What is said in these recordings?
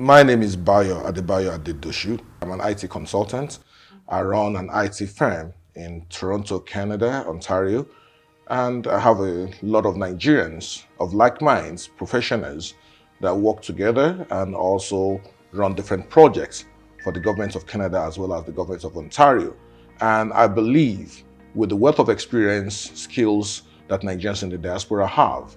My name is Bayo Adedosu. I'm an IT consultant. I run an IT firm in Toronto, Canada, Ontario, and I have a lot of Nigerians of like minds, professionals that work together and also run different projects for the government of Canada as well as the government of Ontario. And I believe with the wealth of experience, skills that Nigerians in the diaspora have,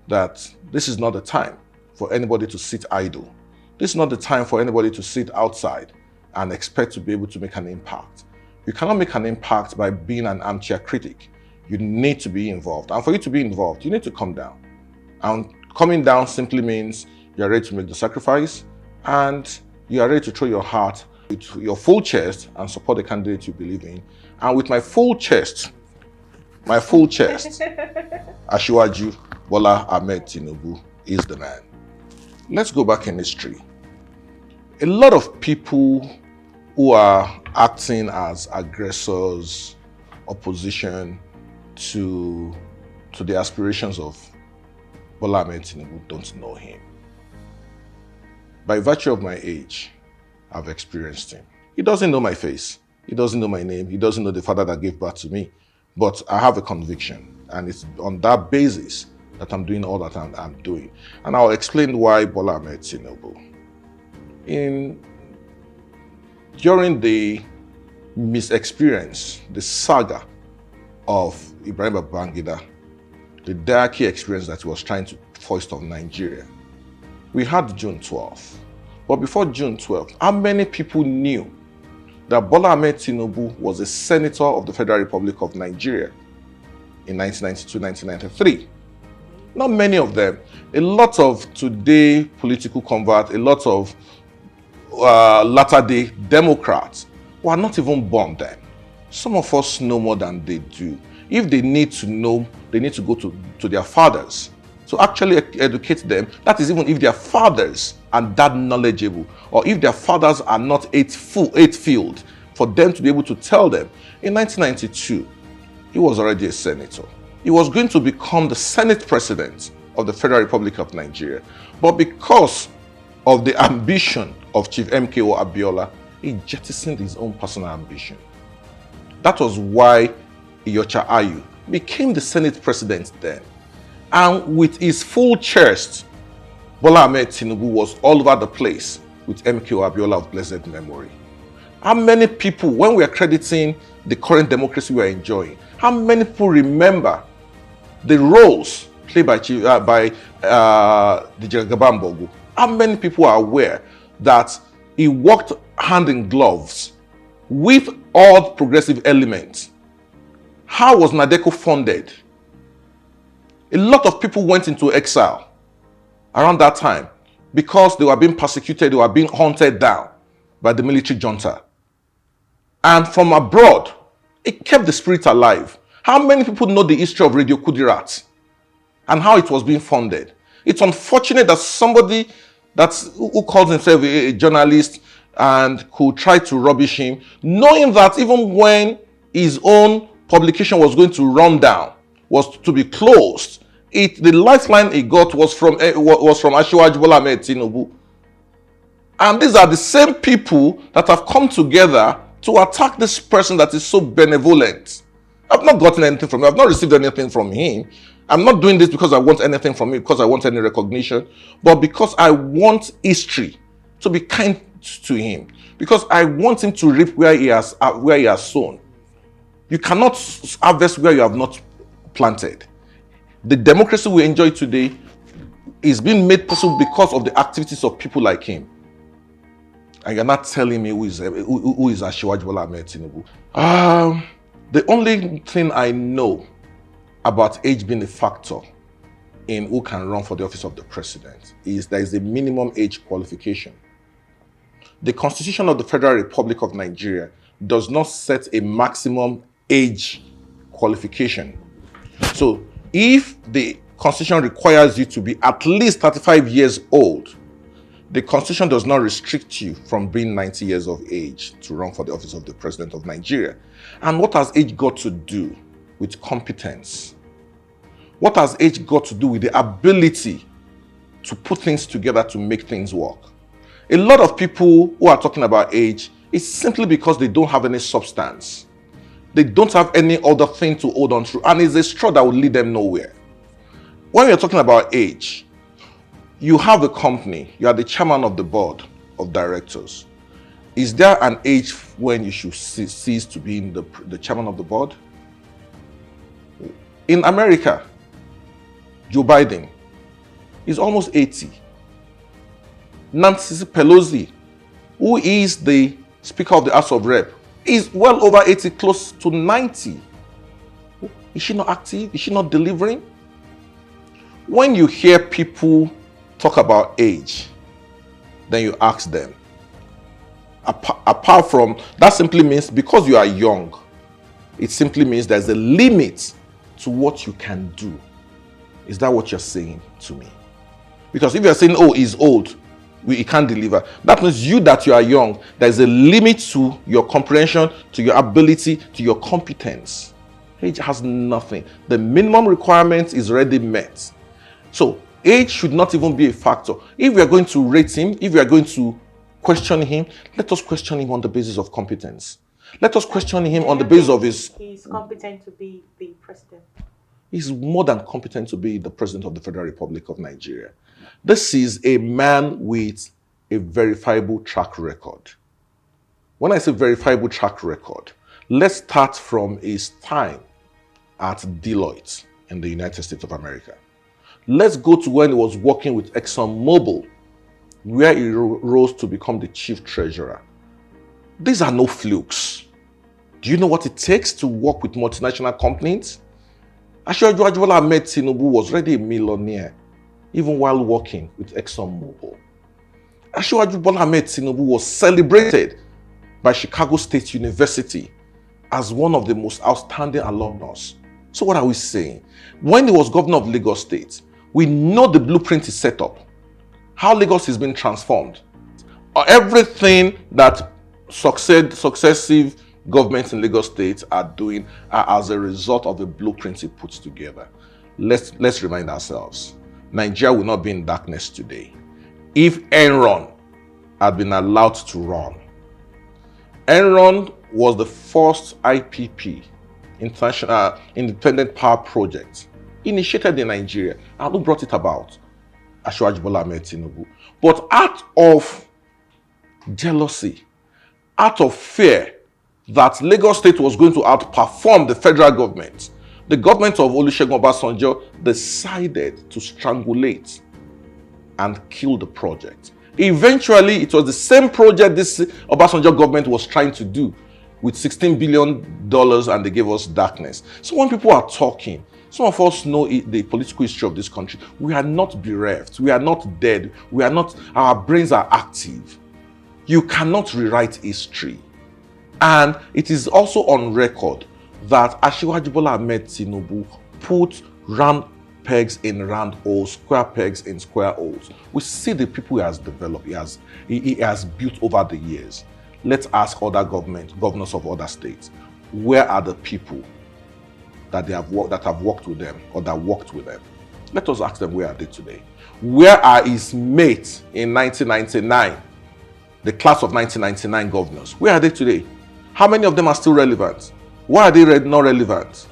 that this is not the time for anybody to sit idle. This is not the time for anybody to sit outside and expect to be able to make an impact. You cannot make an impact by being an armchair critic. You need to be involved. And for you to be involved, you need to come down. And coming down simply means you are ready to make the sacrifice and you are ready to throw your heart with your full chest and support the candidate you believe in. And with my full chest, Asiwaju Bola Ahmed Tinubu is the man. Let's go back in history. A lot of people who are acting as aggressors, opposition to the aspirations of Bola Ahmed Tinubu don't know him. By virtue of my age, I've experienced him. He doesn't know my face. He doesn't know my name. He doesn't know the father that gave birth to me. But I have a conviction, and it's on that basis that I'm doing all that I'm doing. And I'll explain why Bola Ahmed Tinubu. During the misexperience, the saga of Ibrahim Babangida, the darky experience that he was trying to foist on Nigeria, we had June 12th. But before June 12th, how many people knew that Bola Ahmed Tinubu was a senator of the Federal Republic of Nigeria in 1992-1993? Not many of them. A lot of today political converts, a lot of latter-day Democrats were not even born then. Some of us know more than they do. If they need to know, they need to go to their fathers to actually educate them. That is, even if their fathers are that knowledgeable, or if their fathers are not eight-filled, for them to be able to tell them. In 1992, he was already a senator. He was going to become the Senate President of the Federal Republic of Nigeria. But because of the ambition of Chief MKO Abiola, he jettisoned his own personal ambition. That was why Iyorchia Ayu became the Senate President then. And with his full chest, Bola Ahmed Tinubu was all over the place with MKO Abiola of blessed memory. How many people, when we are crediting the current democracy we are enjoying, how many people remember the roles played by the Jagabambogu? How many people are aware that he worked hand in gloves with all progressive elements? How was Nadeco funded? A lot of people went into exile around that time because they were being persecuted, they were being hunted down by the military junta. And from abroad, it kept the spirit alive. How many people know the history of Radio Kudirat and how it was being funded? It's unfortunate that somebody who calls himself a journalist and could try to rubbish him, knowing that even when his own publication was going to run down, was to be closed, the lifeline he got was from Asiwaju Bola Ahmed Tinubu. And these are the same people that have come together to attack this person that is so benevolent. I've not gotten anything from him. I've not received anything from him. I'm not doing this because I want anything from him, because I want any recognition, but because I want history to be kind to him, because I want him to reap where he has sown. You cannot harvest where you have not planted. The democracy we enjoy today is being made possible because of the activities of people like him. And you're not telling me who is Asiwaju Bola Ahmed Tinubu. The only thing I know about age being a factor in who can run for the office of the president is there is a minimum age qualification. The Constitution of the Federal Republic of Nigeria does not set a maximum age qualification. So if the Constitution requires you to be at least 35 years old, the Constitution does not restrict you from being 90 years of age to run for the office of the President of Nigeria. And what has age got to do with competence? What has age got to do with the ability to put things together to make things work? A lot of people who are talking about age, it's simply because they don't have any substance. They don't have any other thing to hold on to, and it's a straw that will lead them nowhere. When you're talking about age, you have a company, you are the chairman of the board of directors. Is there an age when you should cease to be the chairman of the board? In America, Joe Biden is almost 80. Nancy Pelosi, who is the Speaker of the House of Rep, is well over 80, close to 90. Is she not active? Is she not delivering? When you hear people talk about age, then you ask them. Apart from, that simply means because you are young, it simply means there's a limit to what you can do. Is that what you're saying to me? Because if you're saying, oh, he's old, he can't deliver, that means you that you are young, there's a limit to your comprehension, to your ability, to your competence. Age has nothing. The minimum requirement is already met. So age should not even be a factor. If we are going to rate him, if we are going to question him, let us question him on the basis of competence. Let us question him on the basis of his... He's competent to be the president. He's more than competent to be the president of the Federal Republic of Nigeria. This is a man with a verifiable track record. When I say verifiable track record, let's start from his time at Deloitte in the United States of America. Let's go to when he was working with ExxonMobil, where he rose to become the chief treasurer. These are no flukes. Do you know what it takes to work with multinational companies? Asiwaju Bola Ahmed Tinubu was already a millionaire, even while working with ExxonMobil. Asiwaju Bola Ahmed Tinubu was celebrated by Chicago State University as one of the most outstanding alumnus. So what are we saying? When he was governor of Lagos State, we know the blueprint is set up. How Lagos is being transformed. Everything that successive governments in Lagos State are doing are as a result of the blueprint he puts together. Let's remind ourselves, Nigeria will not be in darkness today if Enron had been allowed to run. Enron was the first IPP, International Independent Power Project, initiated in Nigeria. And who brought it about? Asiwaju Bola Ahmed Tinubu. But out of jealousy, out of fear that Lagos State was going to outperform the federal government, the government of Olusegun Obasanjo decided to strangulate and kill the project. Eventually, it was the same project this Obasanjo government was trying to do with $16 billion, and they gave us darkness. So when people are talking, some of us know the political history of this country. We are not bereft. We are not dead. We are not, our brains are active. You cannot rewrite history. And it is also on record that Asiwaju Bola Ahmed Tinubu put round pegs in round holes, square pegs in square holes. We see the people he has developed, he has built over the years. Let's ask other governors of other states, where are the people that have worked with them or that worked with them? Let us ask them, where are they today? Where are his mates in 1999, the class of 1999 governors? Where are they today? How many of them are still relevant? Why are they not relevant?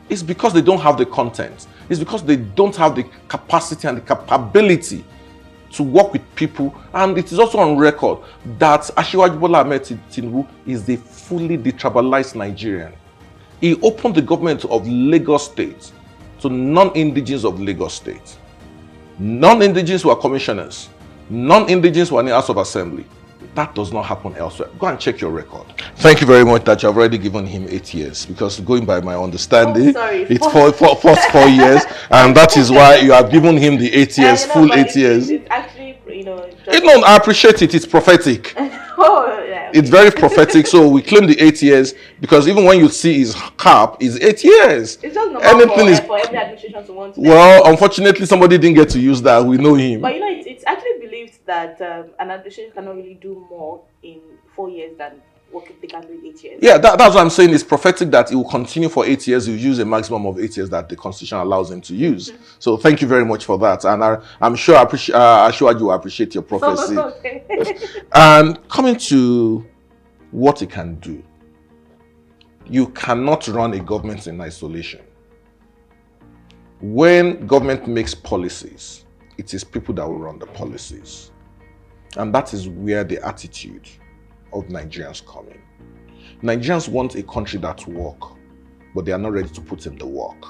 It's because they don't have the content. It's because they don't have the capacity and the capability to work with people. And it is also on record that Asiwaju Bola Ahmed Tinubu is a fully detribalized Nigerian. He opened the government of Lagos State to non-indigenous of Lagos State. Non-indigenous were commissioners. Non-indigenous were in the House of Assembly. That does not happen elsewhere. Go and check your record. Thank you very much that you have already given him 8 years, because going by my understanding, it's first 4 years, and that is why you have given him the 8 years, full 8 years. It's actually, I appreciate it. It's prophetic. Oh, yeah. It's very prophetic. So we claim the 8 years because even when you see his cap, is 8 years. It's just normal for every administration to want to. Well, unfortunately, somebody didn't get to use that. We know him. But it's actually believed that an administration cannot really do more in 4 years than what they can do in 8 years. Yeah, that's what I'm saying. It's prophetic that it will continue for 8 years. He'll use a maximum of 8 years that the Constitution allows him to use. So thank you very much for that. And I'm sure Asiwaju will appreciate your prophecy. Okay. And coming to what it can do, you cannot run a government in isolation. When government makes policies, it is people that will run the policies. And that is where the attitude of Nigerians come in. Nigerians want a country that works, but they are not ready to put in the work.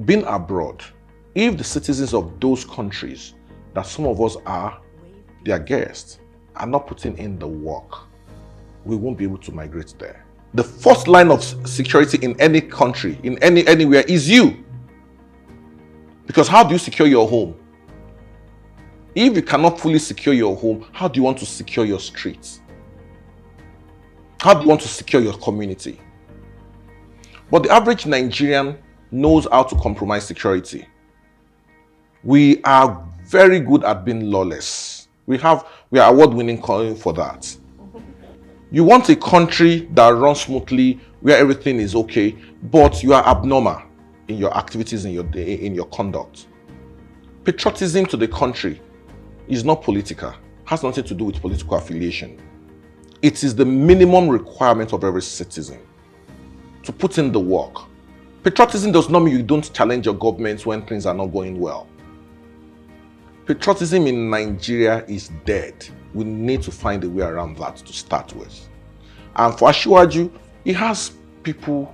Being abroad, if the citizens of those countries that some of us are their guests are not putting in the work, we won't be able to migrate there. The first line of security in any country, in anywhere, is you. Because how do you secure your home? If you cannot fully secure your home, how do you want to secure your streets? How do you want to secure your community? But the average Nigerian knows how to compromise security. We are very good at being lawless. We are award-winning for that. You want a country that runs smoothly, where everything is okay, but you are abnormal in your activities, in your conduct. Patriotism to the country is not political, has nothing to do with political affiliation. It is the minimum requirement of every citizen to put in the work. Patriotism does not mean you don't challenge your government when things are not going well. Patriotism in Nigeria is dead. We need to find a way around that to start with. And for Asiwaju, he has people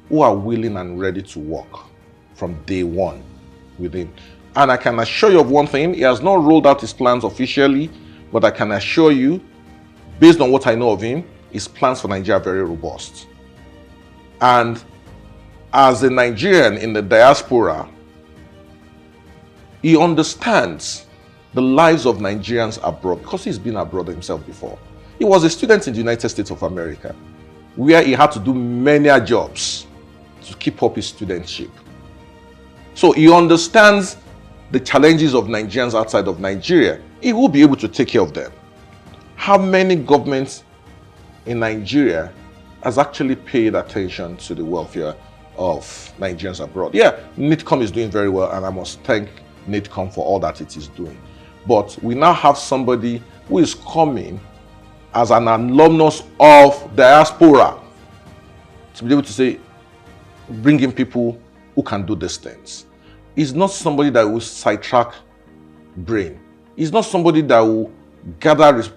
who are willing and ready to work from day one with him. And I can assure you of one thing, he has not rolled out his plans officially, but I can assure you, based on what I know of him, his plans for Nigeria are very robust. And as a Nigerian in the diaspora, he understands the lives of Nigerians abroad because he's been abroad himself before. He was a student in the United States of America, where he had to do many jobs to keep up his studentship. So he understands the challenges of Nigerians outside of Nigeria. He will be able to take care of them. How many governments in Nigeria has actually paid attention to the welfare of Nigerians abroad? Yeah, NITCOM is doing very well, and I must thank NITCOM for all that it is doing. But we now have somebody who is coming as an alumnus of diaspora to be able to say, bring in people who can do these things. He's not somebody that will sidetrack brain. He's not somebody that will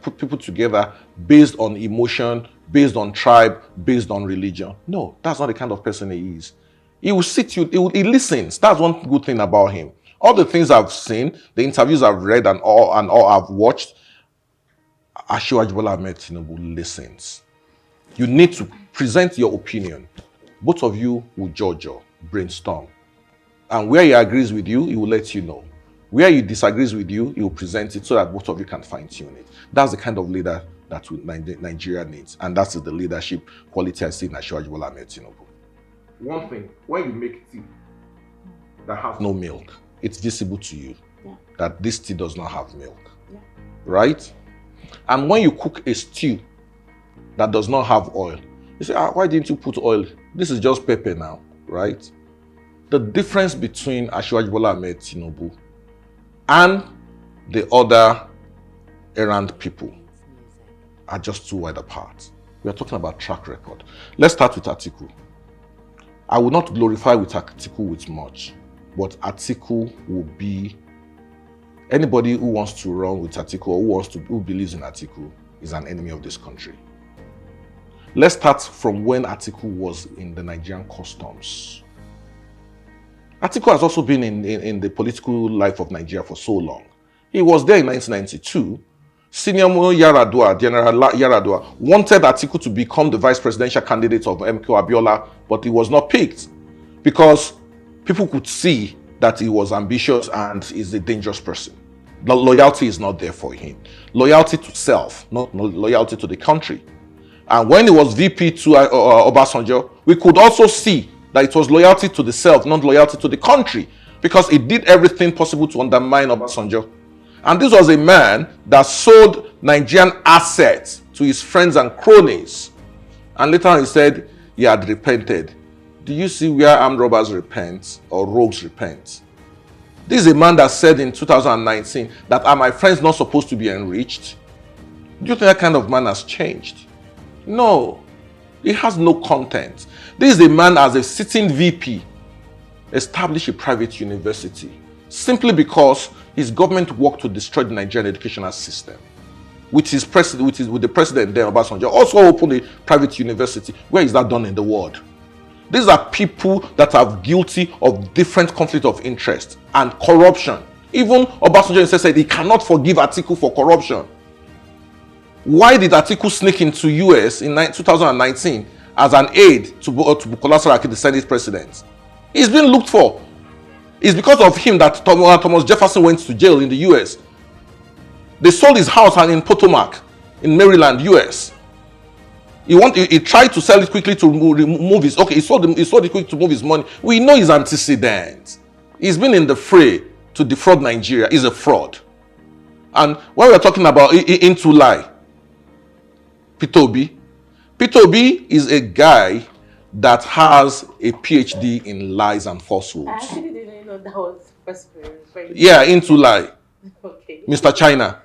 put people together based on emotion, based on tribe, based on religion. No, that's not the kind of person he is. He will sit you, he listens. That's one good thing about him. All the things I've seen, the interviews I've read and all I've watched, Asiwaju Bola Ahmed Tinubu listens. You need to present your opinion. Both of you will judge or brainstorm. And where he agrees with you, he will let you know. Where he disagrees with you, he will present it so that both of you can fine-tune it. That's the kind of leader that Nigeria needs. And that's the leadership quality I see in Asiwaju Bola Ahmed Tinubu. One thing, when you make tea that has no milk, it's visible to you that this tea does not have milk. Right? And when you cook a stew that does not have oil, you say, why didn't you put oil? This is just pepper now, right? The difference between Asiwaju Bola Ahmed Tinubu and the other errand people are just too wide apart. We are talking about track record. Let's start with Atiku. I will not glorify with Atiku with much, but Atiku will be anybody who wants to run with Atiku or who believes in Atiku is an enemy of this country. Let's start from when Atiku was in the Nigerian customs. Atiku has also been in the political life of Nigeria for so long. He was there in 1992. Senior Yaradua, General Yaradua, wanted Atiku to become the vice presidential candidate of MK Abiola, but he was not picked because people could see that he was ambitious and is a dangerous person. The loyalty is not there for him. Loyalty to self, not loyalty to the country. And when he was VP to Obasanjo, we could also see that it was loyalty to the self, not loyalty to the country, because it did everything possible to undermine Obasanjo. And this was a man that sold Nigerian assets to his friends and cronies. And later on he said he had repented. Do you see where armed robbers repent or rogues repent? This is a man that said in 2019 that are my friends not supposed to be enriched? Do you think that kind of man has changed? No. He has no content. This is a man as a sitting VP established a private university simply because his government worked to destroy the Nigerian educational system. With the president there, Obasanjo, also opened a private university. Where is that done in the world? These are people that are guilty of different conflict of interest and corruption. Even Obasanjo said he cannot forgive Atiku for corruption. Why did Atiku sneak into US in 2019 as an aide to Bukola Saraki, the Senate president? He's been looked for. It's because of him that Thomas Jefferson went to jail in the US. They sold his house in Potomac, in Maryland, US. He tried to sell it quickly to remove his. Okay, he sold it quickly to move his money. We know his antecedents. He's been in the fray to defraud Nigeria. He's a fraud. And when we're talking about into lie, Peter Obi is a guy that has a PhD in lies and falsehoods. I actually didn't know that was first very Yeah, into lie. Okay. Mr. China.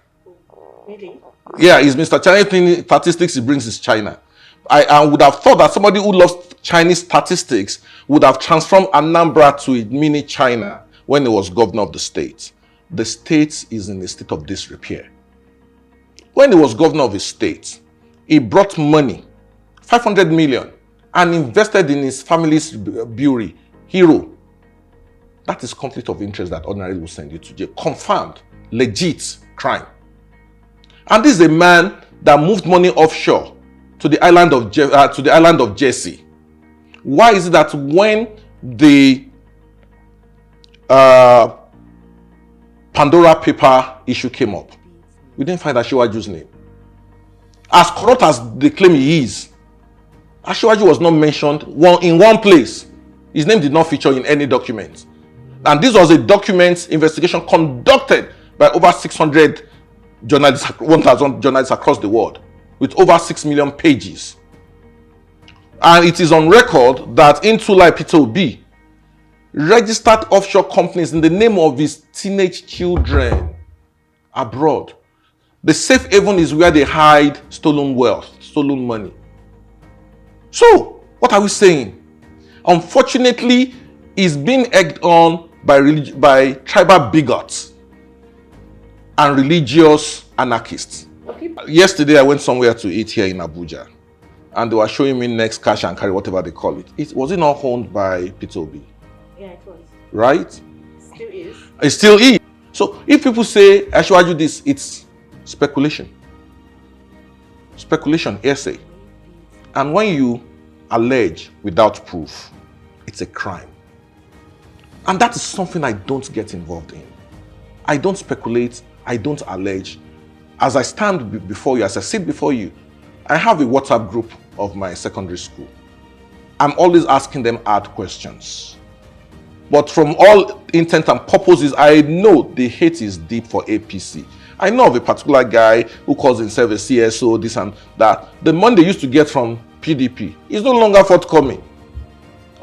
Really? Yeah, he's Mr. China. Anything statistics he brings is China. I would have thought that somebody who loves Chinese statistics would have transformed Anambra to a mini China when he was governor of the state. The state is in a state of disrepair. When he was governor of his state, he brought money, 500 million, and invested in his family's brewery, Hero. That is conflict of interest that ordinarily will send you to jail. Confirmed, legit crime. And this is a man that moved money offshore to the island of Jersey. Why is it that when the Pandora paper issue came up, we didn't find Asiwaju's name? As corrupt as they claim he is, Asiwaju was not mentioned in one place. His name did not feature in any document. And this was a document investigation conducted by over 600 journalists, 1,000 journalists across the world, with over 6 million pages. And it is on record that Intulai Peter Obi registered offshore companies in the name of his teenage children abroad. The safe haven is where they hide stolen wealth, stolen money. So, what are we saying? Unfortunately, he's being egged on by tribal bigots and religious anarchists. Okay. Yesterday, I went somewhere to eat here in Abuja, and they were showing me next cash and carry, whatever they call it. Was it not owned by Peter Obi? Yeah, it was. Right? Still is. It still is. So if people say Asiwaju this, it's speculation. Speculation, hearsay. And when you allege without proof, it's a crime. And that is something I don't get involved in. I don't speculate. I don't allege. As I stand before you, as I sit before you, I have a WhatsApp group of my secondary school. I'm always asking them hard questions. But from all intent and purposes, I know the hate is deep for APC. I know of a particular guy who calls himself a CSO, this and that. The money they used to get from PDP is no longer forthcoming.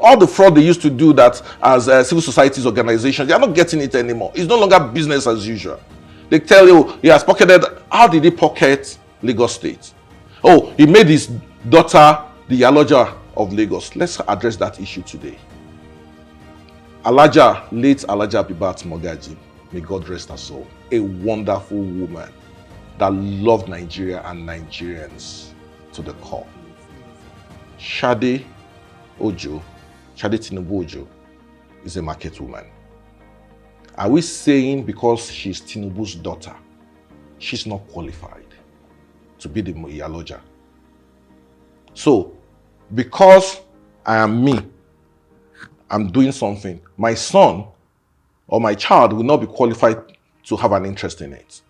All the fraud they used to do that as civil societies organizations, they are not getting it anymore. It's no longer business as usual. They tell you he has pocketed. How did he pocket Lagos State? Oh, he made his daughter the Yaloja of Lagos. Let's address that issue today. Late Alaja Bibat Mogaji, may God rest her soul, a wonderful woman that loved Nigeria and Nigerians to the core. Shade Tinubu Ojo is a market woman. Are we saying because she's Tinubu's daughter, she's not qualified to be the Iyaloja? So, because I am me, I'm doing something, my son or my child will not be qualified to have an interest in it.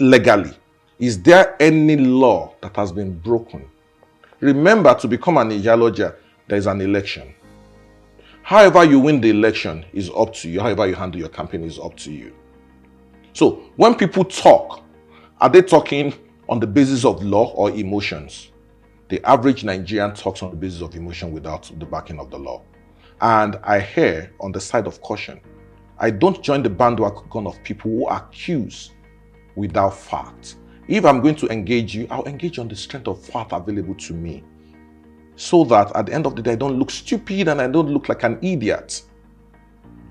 Legally, is there any law that has been broken? Remember, to become an Iyaloja, there is an election. However you win the election is up to you. However you handle your campaign is up to you. So when people talk, are they talking on the basis of law or emotions? The average Nigerian talks on the basis of emotion without the backing of the law. And I hear on the side of caution, I don't join the bandwagon of people who accuse without fact. If I'm going to engage you, I'll engage on the strength of fact available to me, so that at the end of the day, I don't look stupid and I don't look like an idiot,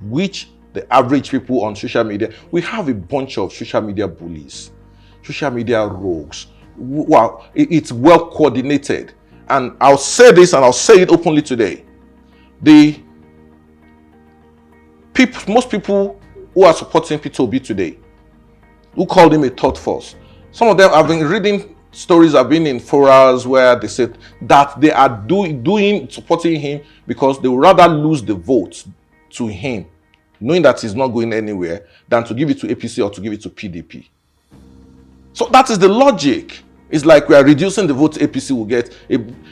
which the average people on social media, we have a bunch of social media bullies, social media rogues. Wow, it's well coordinated. And I'll say this and I'll say it openly today. Most people who are supporting Peter Obi today, who called him a third force, some of them have been reading stories, have been in forums where they said that they are supporting him because they would rather lose the votes to him, knowing that he's not going anywhere, than to give it to APC or to give it to PDP. So that is the logic. It's like we are reducing the votes APC will get.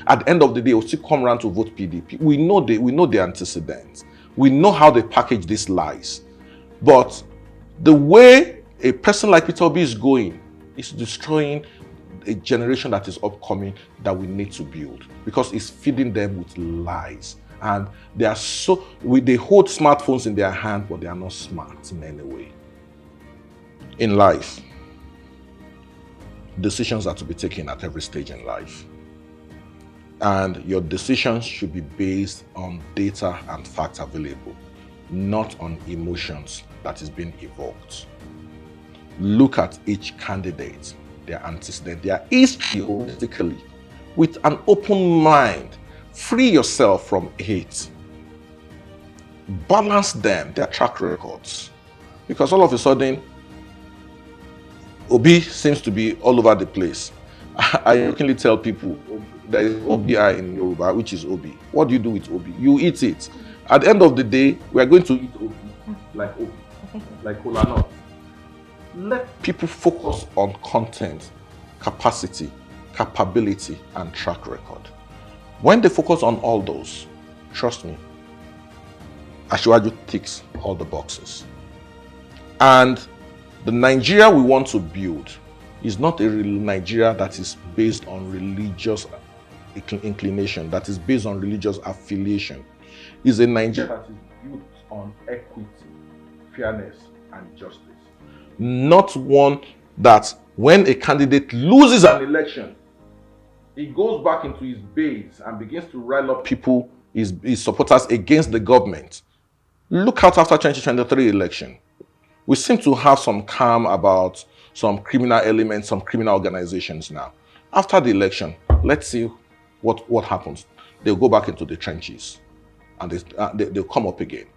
At the end of the day, it will still come around to vote PDP. We know the antecedents. We know how they package these lies. But the way a person like Peter Obi is going is destroying a generation that is upcoming that we need to build, because it's feeding them with lies. And they hold smartphones in their hand, but they are not smart in any way. In life, decisions are to be taken at every stage in life. And your decisions should be based on data and facts available, not on emotions that is being evoked. Look at each candidate, their antecedent, their history holistically, with an open mind. Free yourself from hate. Balance them, their track records. Because all of a sudden, Obi seems to be all over the place. I jokingly tell people, there is OBI in Yoruba, which is Obi. What do you do with Obi? You eat it. At the end of the day, we are going to eat Obi, like Obi, like kola nut. Let people focus on content, capacity, capability, and track record. When they focus on all those, trust me, Asiwaju ticks all the boxes. And the Nigeria we want to build is not a real Nigeria that is based on religious inclination, that is based on religious affiliation. It's a Nigeria that is built on equity, fairness, and justice. Not one that when a candidate loses an election, he goes back into his base and begins to rile up people, his supporters, against the government. Look out after 2023 election. We seem to have some calm about some criminal elements, some criminal organizations now. After the election, let's see what happens. They'll go back into the trenches and they'll come up again.